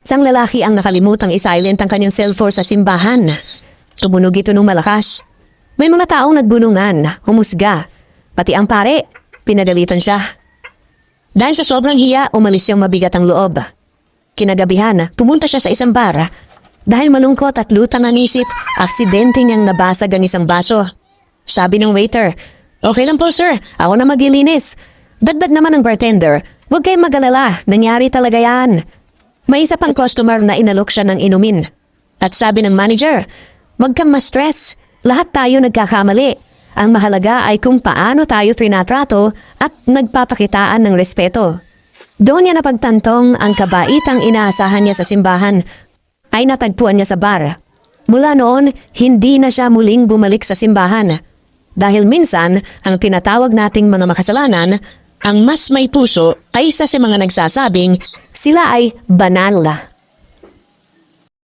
Isang lalaki ang nakalimutang isilent ang kanyang cellphone sa simbahan. Tumunog ito ng malakas. May mga taong nagbulungan, humusga. Pati ang pare, pinagalitan siya. Dahil sa sobrang hiya, umalis siyang mabigat ang loob. Kinagabihan, pumunta siya sa isang bar. Dahil malungkot at lutang ang isip, aksidente niyang nabasag ang isang baso. Sabi ng waiter, "Okay lang po sir, ako na maglilinis." Dagdag naman ng bartender, "Huwag kayong mag-alala, nangyari talaga yan." May isa pang customer na inalok siya ng inumin. At sabi ng manager, "Huwag kang ma-stress, lahat tayo nagkakamali. Ang mahalaga ay kung paano tayo trinatrato at nagpapakitaan ng respeto." Doon niya napagtantong ang kabaitang inaasahan niya sa simbahan ay natagpuan niya sa bar. Mula noon, hindi na siya muling bumalik sa simbahan. Dahil minsan, ang tinatawag nating mga makasalanan, ang mas may puso kaysa sa mga nagsasabing sila ay banal.